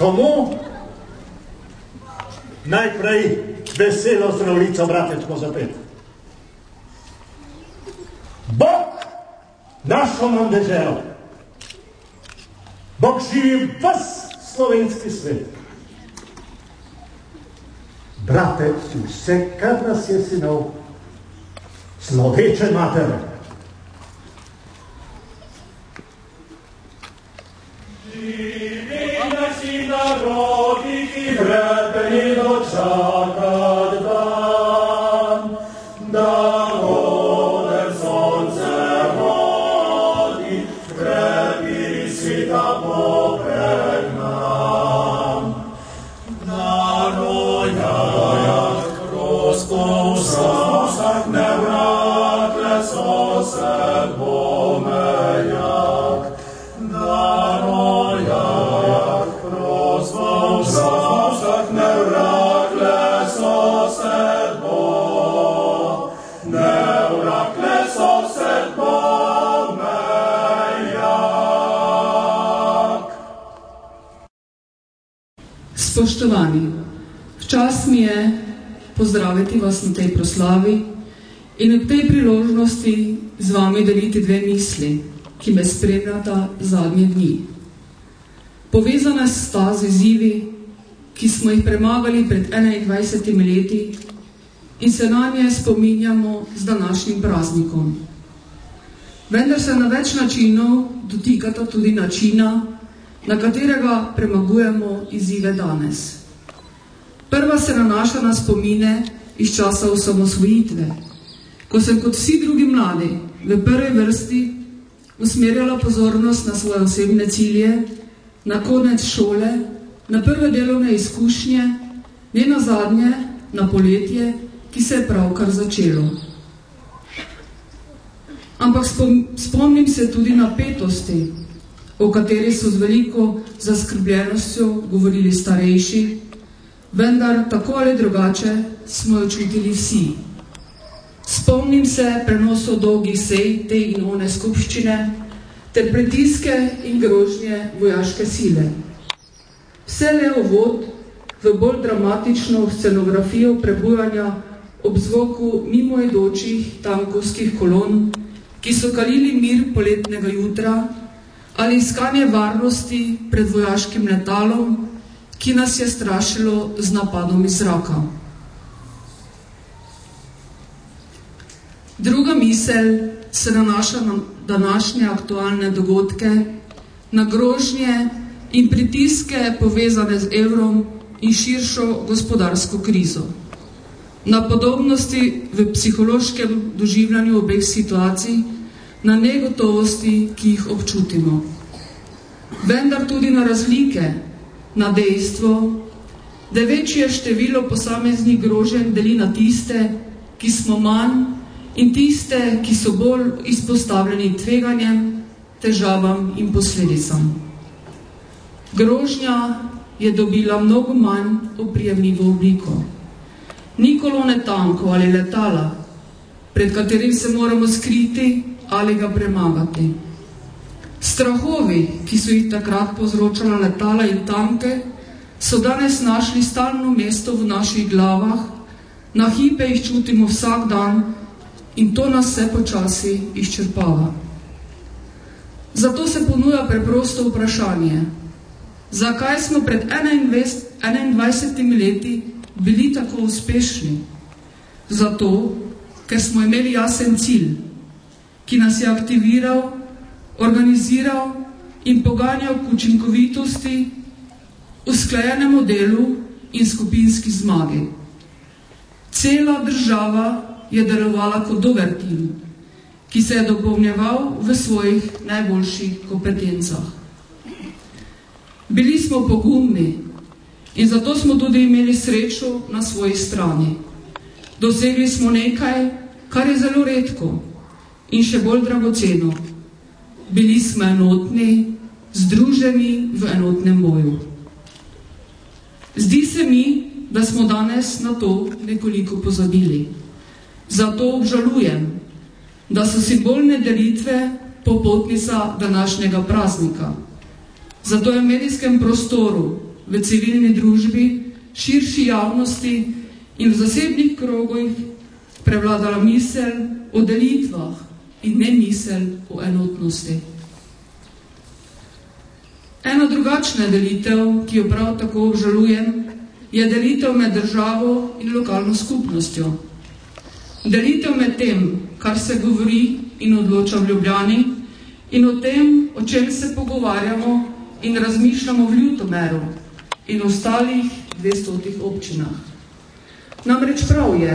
Komu? Najprej veselo zdravljico, bratečko, zapet. Bog našo nam deželo. Bog živi ves slovenski svet. Brate, vse, kar nas je sinov, sloveče matere. Živi naši narodi, ki vrtenido čakat dan, da goder sonce vodi, krepi svita popred nam. Narojak, prosto vsak nevratle sosed pomejak. Narojak, prosto vsak nevratle sosed pomejak. Spoštovani, včas mi je pozdraviti vas na tej proslavi in ob tej priložnosti z vami deliti dve misli, ki me spremljata zadnje dni. Povezane sta z izzivi, ki smo jih premagali pred 21 leti in se nanje spominjamo z današnjim praznikom. Vendar se na več načinov dotikata tudi načina, na katerega premagujemo izzive danes. Prva se nanaša na spomine iz časa osamosvojitve, ko sem kot vsi drugi mladi v prvi vrsti usmerjala pozornost na svoje osebne cilje, na konec šole, na prve delovne izkušnje, ne nazadnje na poletje, ki se je pravkar začelo. Ampak spomnim se tudi napetosti, o kateri so z veliko zaskrbljenostjo govorili starejši, vendar tako ali drugače smo jo čutili vsi. Spomnim se prenosov dolgih sej te in one skupščine ter pritiske in grožnje vojaške sile. Vse le uvod v bolj dramatično scenografijo prebujanja ob zvoku mimoidočih tankovskih kolon, ki so kalili mir poletnega jutra, ali iskanje varnosti pred vojaškim letalom, ki nas je strašilo z napadom iz zraka. Druga misel se nanaša na današnje aktualne dogodke, na grožnje in pritiske povezane z evrom in širšo gospodarsko krizo, na podobnosti v psihološkem doživljanju obeh situacij, na negotovosti, ki jih občutimo. Vendar tudi na razlike, na dejstvo, da večje število posameznih groženj deli na tiste, ki smo manj, in tiste, ki so bolj izpostavljeni tveganjem, težavam in posledicam. Grožnja je dobila mnogo manj oprijemljivo obliko. Ni kolone tankov ali letala, pred katerim se moramo skriti ali ga premagati. Strahovi, ki so jih takrat povzročala letala in tanke, so danes našli stalno mesto v naših glavah, na hipe jih čutimo vsak dan in to nas vse počasi izčrpava. Zato se ponuja preprosto vprašanje, zakaj smo pred 21 leti bili tako uspešni? Zato, ker smo imeli jasen cilj, ki nas je aktiviral, organiziral in poganjal k učinkovitosti, usklajenemu delu in skupinski zmagi. Cela država je delovala kot dober tim, ki se je dopolnjeval v svojih najboljših kompetencah. Bili smo pogumni in zato smo tudi imeli srečo na svoji strani. Dosegli smo nekaj, kar je zelo redko in še bolj dragoceno. Bili smo enotni, združeni v enotnem boju. Zdi se mi, da smo danes na to nekoliko pozabili. Zato obžalujem, da so simbolne delitve popotnica današnjega praznika. Zato je v medijskem prostoru v civilni družbi, širši javnosti in v zasebnih krogih prevladala misel o delitvah in ne misel o enotnosti. Ena drugačna delitev, ki jo prav tako obžalujem, je delitev med državo in lokalno skupnostjo. Delitev med tem, kar se govori in odloča v Ljubljani, in o tem, o čem se pogovarjamo in razmišljamo v Ljutomeru in ostalih 200 občinah. Namreč prav je,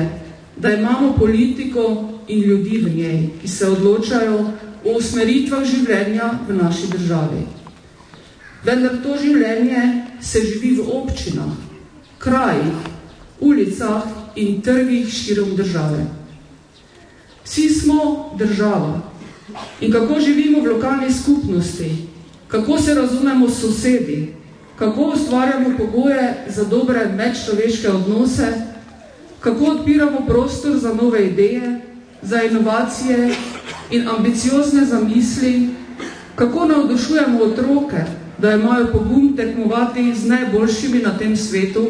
da imamo politiko in ljudi v njej, ki se odločajo o usmeritvah življenja v naši državi. Vendar to življenje se živi v občinah, krajih, ulicah in trgih širom države. Vsi smo država in kako živimo v lokalni skupnosti, kako se razumemo s sosedi, kako ustvarjamo pogoje za dobre medčloveške odnose, kako odpiramo prostor za nove ideje, za inovacije in ambiciozne zamisli, kako navdušujemo otroke, da imajo pogum tekmovati z najboljšimi na tem svetu,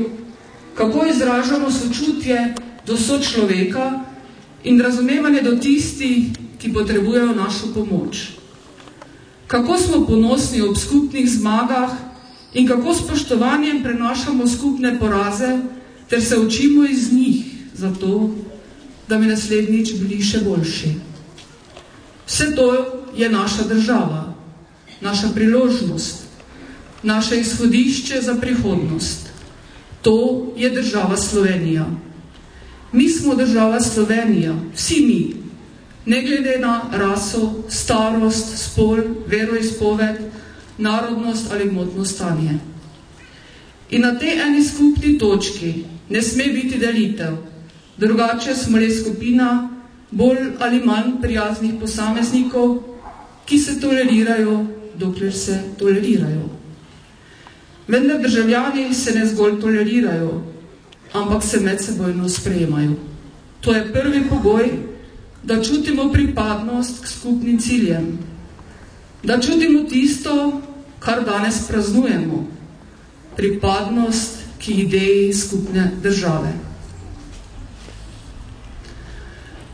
kako izražamo sočutje do sočloveka in razumevanje do tistih, ki potrebujejo našo pomoč. Kako smo ponosni ob skupnih zmagah in kako spoštovanjem prenašamo skupne poraze ter se učimo iz njih, zato, da bi naslednjič bili še boljši. Vse to je naša država, naša priložnost, naše izhodišče za prihodnost. To je država Slovenija. Mi smo država Slovenija, vsi mi, ne glede na raso, starost, spol, veroizpoved, narodnost ali gmotno stanje. In na tej eni skupni točki ne sme biti delitev, drugače smo le skupina bolj ali manj prijaznih posameznikov, ki se tolerirajo, dokler se tolerirajo. Vendar državljani se ne zgolj tolerirajo, ampak se medsebojno sprejemajo. To je prvi pogoj, da čutimo pripadnost k skupnim ciljem, da čutimo tisto, kar danes praznujemo, pripadnost k ideji skupne države.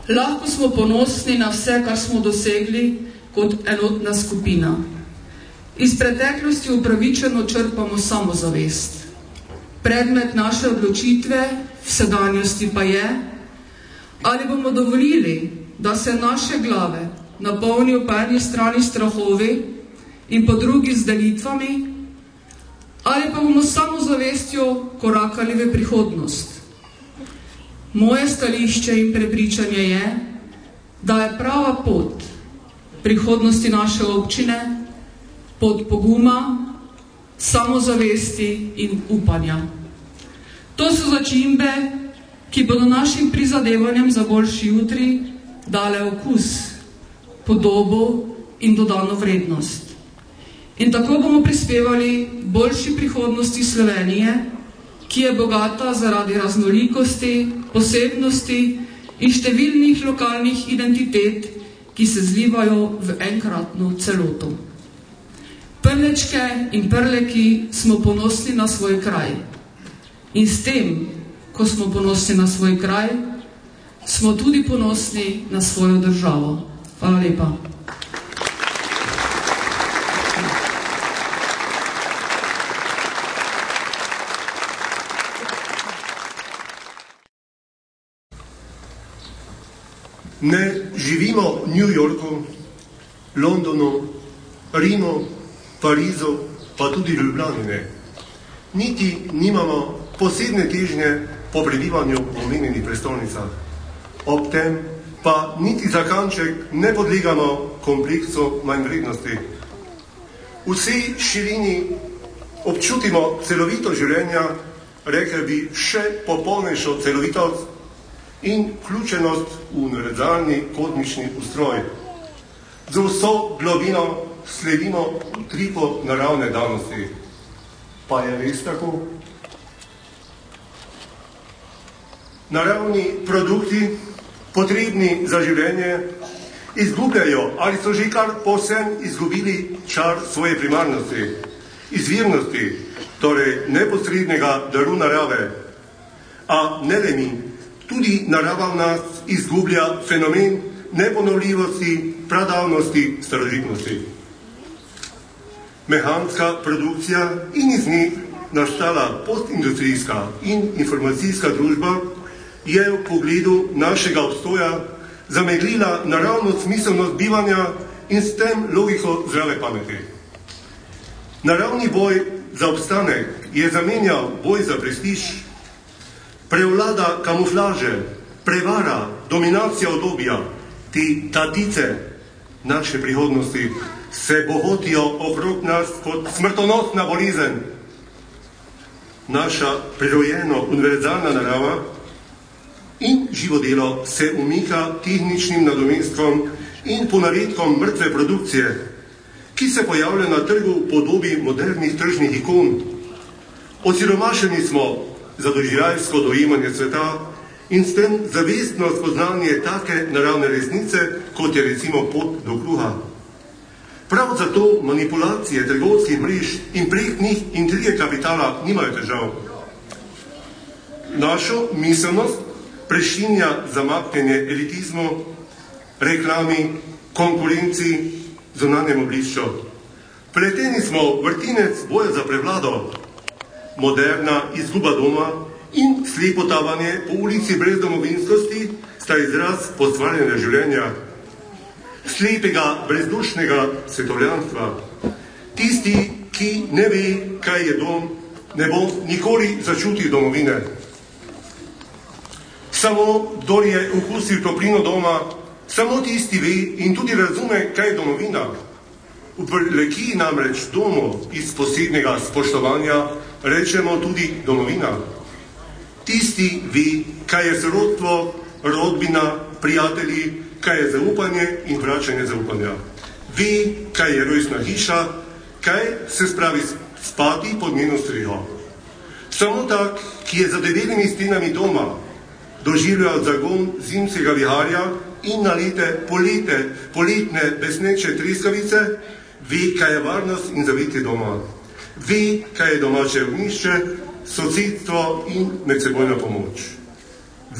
Lahko smo ponosni na vse, kar smo dosegli kot enotna skupina. Iz preteklosti upravičeno črpamo samozavest. Predmet naše odločitve v sedanjosti pa je, ali bomo dovolili, da se naše glave napolnijo po eni strani strahovi in po drugi z delitvami, ali pa bomo s samozavestjo korakali v prihodnost. Moje stališče in prepričanje je, da je prava pot prihodnosti naše občine pot poguma, samozavesti in upanja. To so začimbe, ki bodo našim prizadevanjem za boljši jutri dale okus, podobo in dodano vrednost. In tako bomo prispevali boljši prihodnosti Slovenije, ki je bogata zaradi raznolikosti, posebnosti in številnih lokalnih identitet, ki se zlivajo v enkratno celoto. Prlečke in prleki smo ponosni na svoj kraj. In s tem, ko smo ponosni na svoj kraj, smo tudi ponosni na svojo državo. Hvala lepa. Ne živimo v New Yorku, Londonu, Rimu, Parizu, pa tudi Ljubljani ne. Niti nimamo posebne težnje po prebivanju v omenjenih prestolnicah. Ob tem pa niti za kanček ne podlegamo kompleksu manjvrednosti. V vsej širini občutimo celovito življenja, rekel bi še popolnejšo celovitost in vključenost v univerzalni kosmični ustroj. Z vso globino sledimo utripu naravne danosti. Pa je res tako? Naravni produkti, potrebni za življenje, izgubljajo ali so že kar povsem izgubili čar svoje primarnosti, izvirnosti, torej neposrednega daru narave. A ne le mi, tudi narava v nas izgublja fenomen neponovljivosti, pradavnosti, starožitnosti. Mehanska produkcija in iz nje nastala postindustrijska in informacijska družba je v pogledu našega obstoja zameglila naravno smiselnost bivanja in s tem logiko zdrave pameti. Naravni boj za obstanek je zamenjal boj za prestiž, prevlada kamuflaže, prevara, dominacija obdobja, te tatice naše prihodnosti se bohotijo okrog nas kot smrtonosna bolezen. Naša prirojeno univerzalna narava in živo delo se umika tehničnim nadomestkom in ponaredkom mrtve produkcije, ki se pojavlja na trgu v podobi modernih tržnih ikon. Osiromašeni smo za doživljajsko dojemanje sveta in s tem zavestno spoznanje take naravne resnice, kot je recimo pot do kruha. Prav zato manipulacije trgovskih mrež in prek intrige kapitala nimajo težav. Našo miselnost prešinja zamaknjenje elitizmu, reklami, konkurenci, zunanjemu blišču. Pleteni smo vrtinec boja za prevlado, moderna izguba doma in slepotavanje po ulici brez domovinskosti sta izraz postvarjanja življenja, slepega, brezdušnega svetovljanstva. Tisti, ki ne ve, kaj je dom, ne bo nikoli začutil domovine. Samo kdor je okusil toplino doma, samo tisti ve in tudi razume, kaj je domovina. V Prlekiji namreč domu iz posebnega spoštovanja rečemo tudi domovina. Tisti ve, kaj je sorodstvo, rodbina, prijatelji, kaj je zaupanje in vračanje zaupanja. Ve, kaj je rojstna hiša, kaj se spravi spati pod njeno streho. Samo tak, ki je za develimi stenami doma doživljal zagon zimskega viharja in nalete poletne besneče treskavice, ve, kaj je varnost in zavetje doma. Ve, kaj je domače ognišče, sosedstvo in medsebojna pomoč.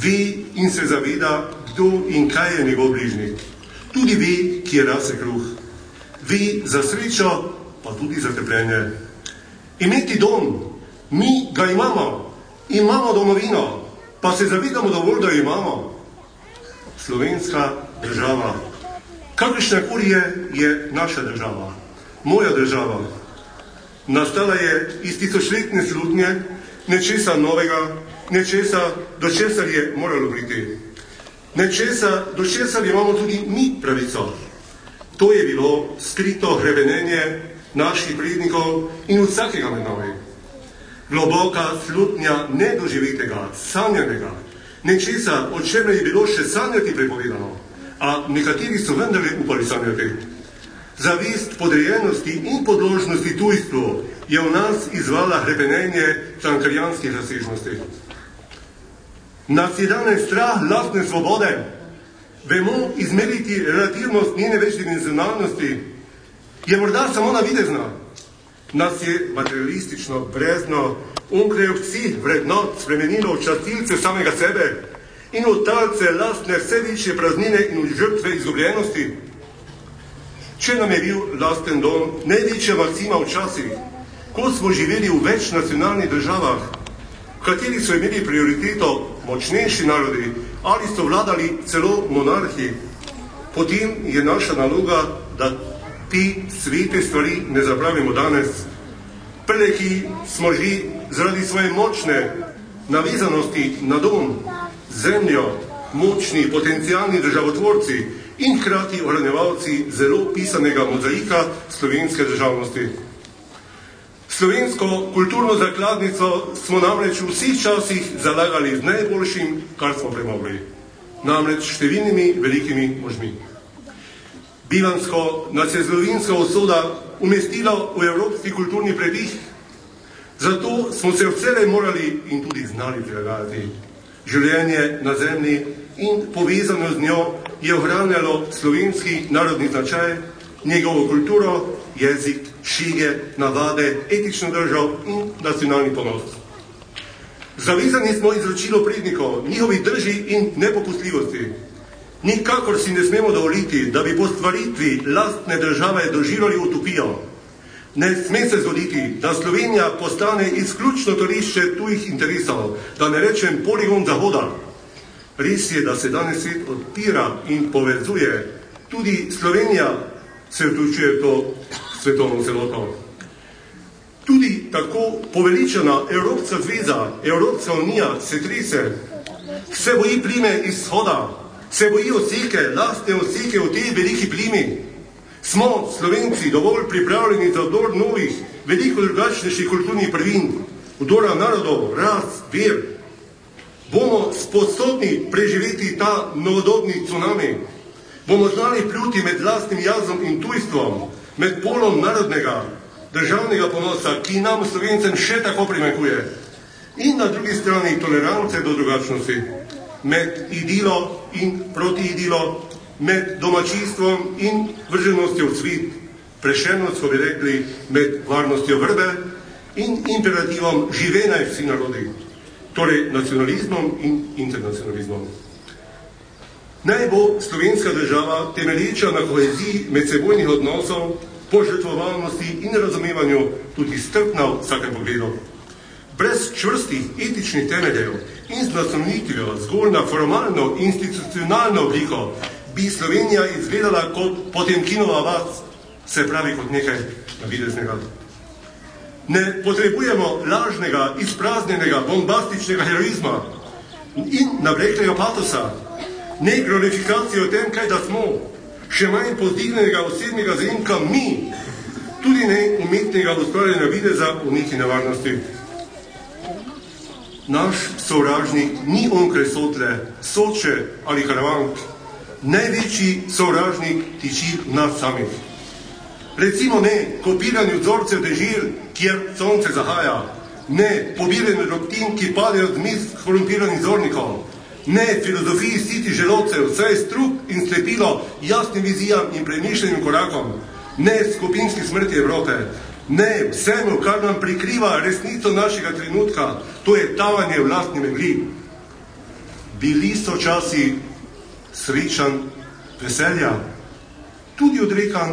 Ve in se zaveda, kdo in kaj je njegov bližnji. Tudi ve, kje rase kruh. Ve za srečo, pa tudi za trpljenje. Imeti dom, mi ga imamo domovino, pa se zavedamo dovolj, da jo imamo. Slovenska država, kakršnakoli je naša država, moja država. Nastala je iz tisočletne slutnje, nečesa novega, nečesa, do česar je moralo priti. Nečesa, do česar imamo tudi mi pravico. To je bilo skrito hrebenenje naših prednikov in vsakega med nami. Globoka slutnja nedoživetega, sanjanega, nečesa, o čemer je bilo še sanjati prepovedano, a nekateri so vendarle upali sanjati. Zavest podrejenosti in podložnosti tujstvu je v nas izvala hrepenenje cankarjanskih razsežnosti. Nas je danes strah lastne svobode, vemo izmeriti relativnost njene večdimenzionalnosti, je morda samo navidezna. Nas je materialistično, brezno, onkraj vseh vrednot spremenilo v častilce samega sebe in v talce lastne vse večje praznine in v žrtve izgubljenosti. Če nam je bil lasten dom največja maksima včasih, ko smo živeli v več nacionalnih državah, v kateri so imeli prioriteto močnejši narodi ali so vladali celo monarhi, potem je naša naloga, da te svete stvari ne zapravimo danes. Prleki smo že zaradi svoje močne navezanosti na dom, zemljo, močni potencialni državotvorci in hkrati ohranjevalci zelo pisanega mozaika slovenske državnosti. Slovensko kulturno zakladnico smo namreč v vseh časih zalagali z najboljšim, kar smo premogli, namreč številnimi velikimi možmi. Bivansko nas je zgodovinska usoda umestila v evropski kulturni predih, zato smo se vselej morali in tudi znali prilagajati. Življenje na zemlji in povezano z njo je ohranjalo slovenski narodni značaj, njegovo kulturo, jezik šege, navade, etično držo in nacionalni ponos. Zavezani smo izročilo prednikov, njihovi drži in nepopustljivosti. Nikakor si ne smemo dovoliti, da bi po stvaritvi lastne države doživljali utopijo. Ne sme se zgoditi, da Slovenija postane izključno torišče tujih interesov, da ne rečem poligon Zahoda. Res je, da se danes svet odpira in povezuje. Tudi Slovenija se vključuje v to svetovno celoto. Tudi tako poveličena Evropska zveza, Evropska unija se trese, se boji plime iz vzhoda, se boji oseke, lastne oseke v tej veliki plimi. Smo Slovenci dovolj pripravljeni za vdor novih, veliko drugačnejših kulturnih prvin, vdora narodov, ras, ver. Bomo sposobni preživeti ta novodobni tsunami. Bomo znali pljuti med lastnim jazom in tujstvom, med polom narodnega, državnega ponosa, ki nam Slovencem še tako primanjkuje. In na drugi strani tolerance do drugačnosti, med idilo in protiidilo, med domačistvom in vrženostjo v svet, Prešerno smo bi rekli, med varnostjo vrbe in imperativom živenaj vsi narodi, torej nacionalizmom in internacionalizmom. Naj bo slovenska država temelječa na koheziji medsebojnih odnosov, požrtvovalnosti in razumevanju tudi strpna v vsakem pogledu. Brez čvrstih etičnih temeljev in z naslonitvijo zgolj na formalno institucionalno obliko bi Slovenija izgledala kot Potemkinova vas, se pravi kot nekaj navideznega. Ne potrebujemo lažnega, izpraznjenega, bombastičnega heroizma in navreklega patosa, ne glorifikacije o tem, kaj da smo, še manj pozdignenega osebnega zaimka mi, tudi ne umetnega ustvarjanja videza v neki nevarnosti. Naš sovražnik ni onkraj Sotle, Soče ali Karavank. Največji sovražnik tiči v nas samih. Recimo ne kopiranju vzorcev dežil, kjer sonce zahaja, ne pobiranju drobtin, ki padejo z miz korumpiranih zornikov, ne filozofiji siti želodcev, saj strup in slepilo jasnim vizijam in premišljenim korakom, ne skupinski smrti Evrope, ne vsemu, kar nam prikriva resnico našega trenutka, to je tavanje v lastni megli. Bili so časi srečanj, veselja, tudi odrekanj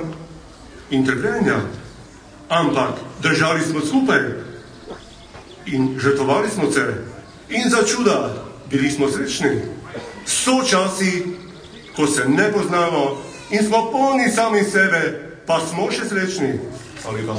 in trpljenja, ampak držali smo skupaj in žrtvovali smo se in za čuda bili smo srečni. So časi, ko se ne poznamo in smo polni sami sebe, pa smo še srečni. Ali pa?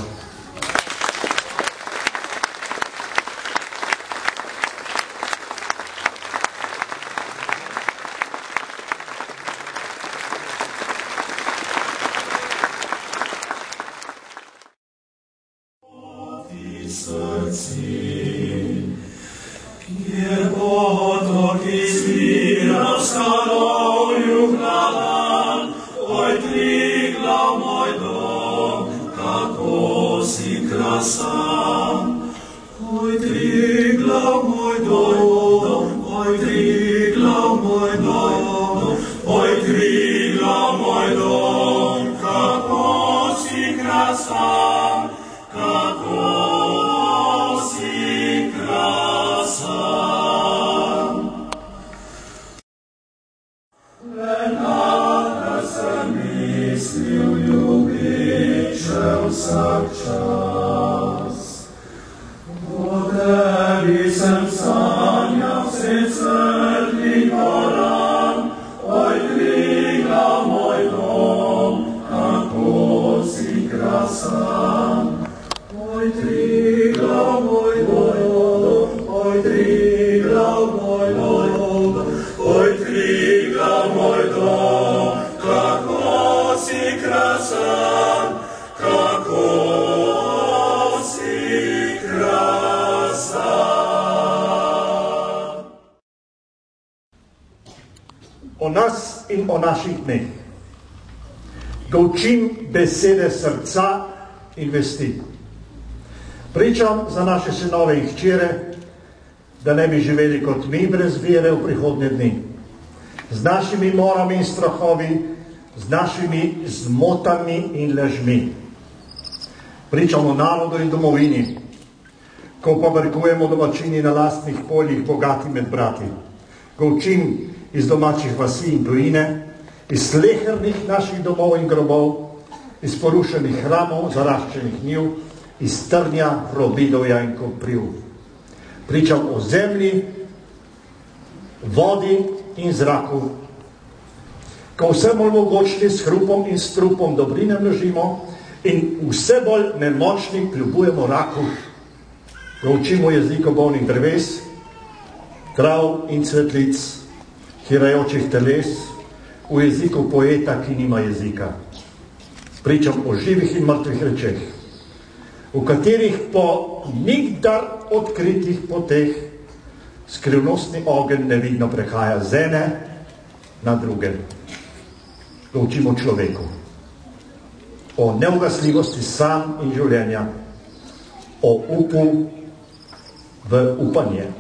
O nas in o naših dneh. Da učim besede srca in vesti. Pričam za naše sinove in hčere, da ne bi živeli kot mi brez vere v prihodnje dni. Z našimi morami in strahovi, z našimi zmotami in lažmi. Pričam o narodu in domovini, ko povrkujemo domačini na lastnih poljih bogati med brati. Ko učim iz domačih vasi in tujine, iz slehernih naših domov in grobov, iz porušenih hramov, zaraščenih njiv, iz trnja, robidovja in kopriv. Pričam o zemlji, vodi in zraku, ko vse bolj mogočni s hrupom in strupom dobrine množimo in vse bolj nemočni kljubujemo raku, ko učimo jezikobovnih dreves, trav in cvetlic, hirajočih teles, v jeziku poeta, ki nima jezika. Pričam o živih in mrtvih rečeh, v katerih po nikdar odkritih poteh skrivnostni ogenj nevidno prehaja z ene na druge. Ko učimo človeku o neugasljivosti sanj in življenja, o upu v upanje.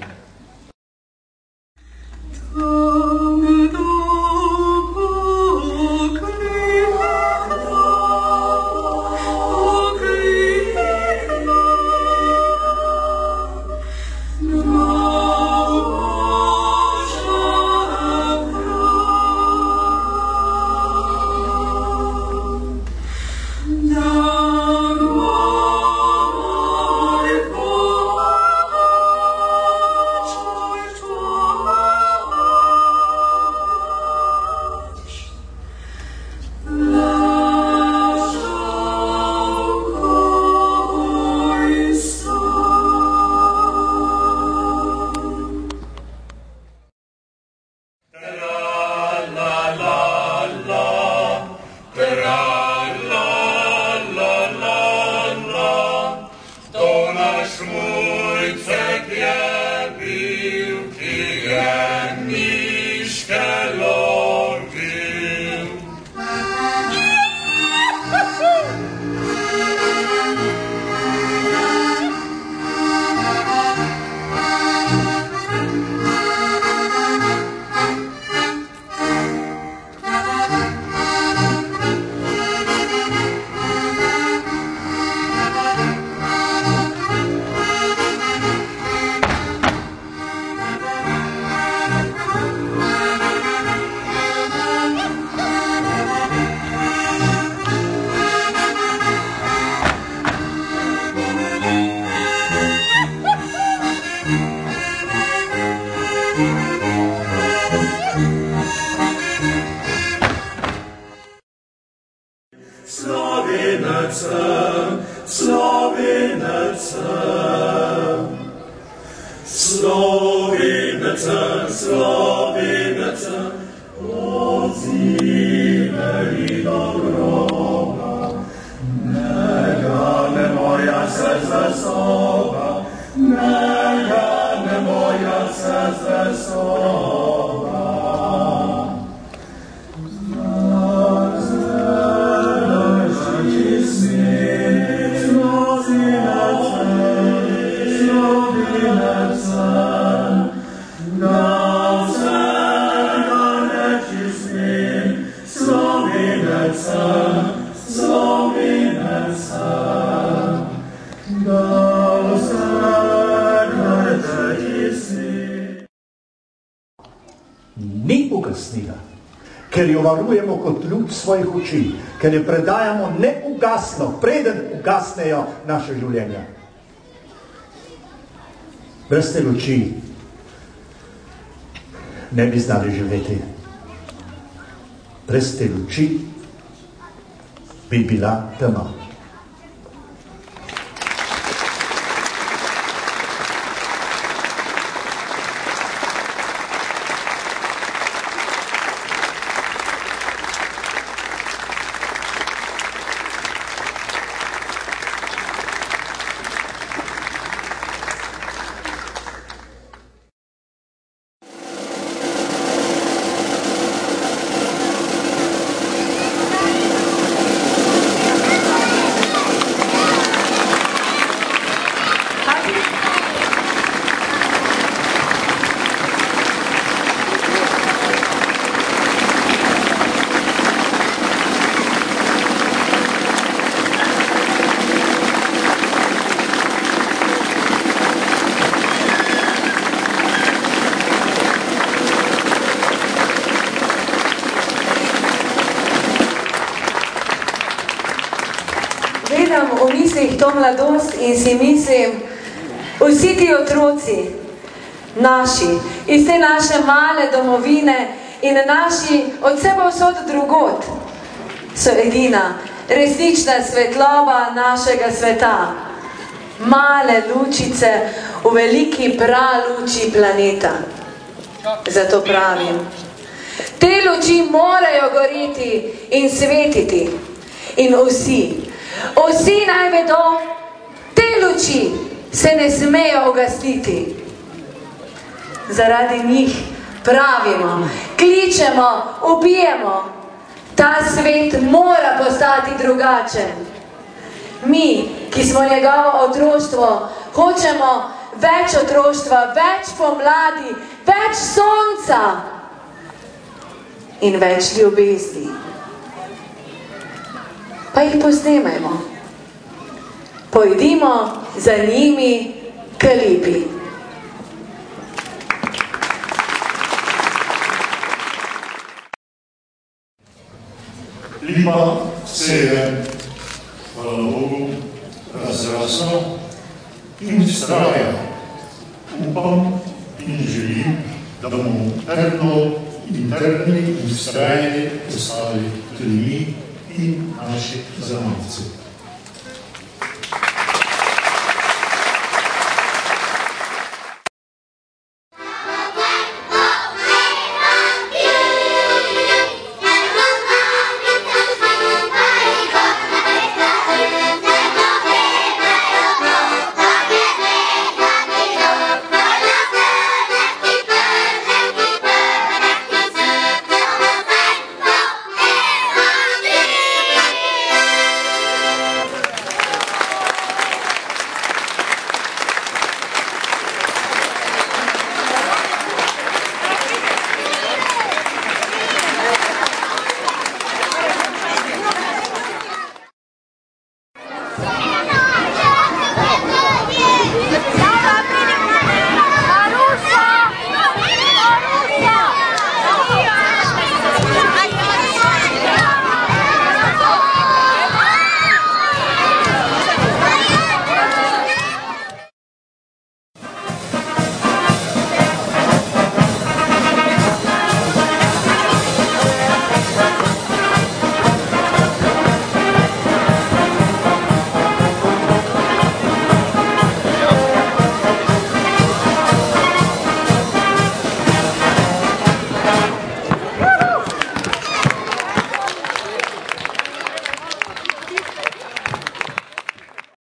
Ni ugasnila, ker jo varujemo kot ljud svojih oči, ker jo predajamo neugasno, preden ugasnejo naše življenja. Brez te luči ne bi znali živeti. Brez te luči bi bila tema. to mladost in si mislim, vsi ti otroci naši, iz te naše male domovine in naši od sebe vsod drugot, so edina resnična svetloba našega sveta. Male lučice v veliki praluči planeta. Zato pravim, te luči morajo goreti in svetiti. In vsi naj vedo, te luči se ne smejo ugasniti. Zaradi njih pravimo, kličemo, ubijemo. Ta svet mora postati drugačen. Mi, ki smo njegovo otroštvo, hočemo več otroštva, več pomladi, več sonca in več ljubezni. Pa jih posnemajmo. Pojdimo za njimi k Lipi. Lipa se je, hvala Bogu, razrasla in vztraja. Upam in želim, da bomo trdni in vztrajni ostali tudi mi in naši zanamci.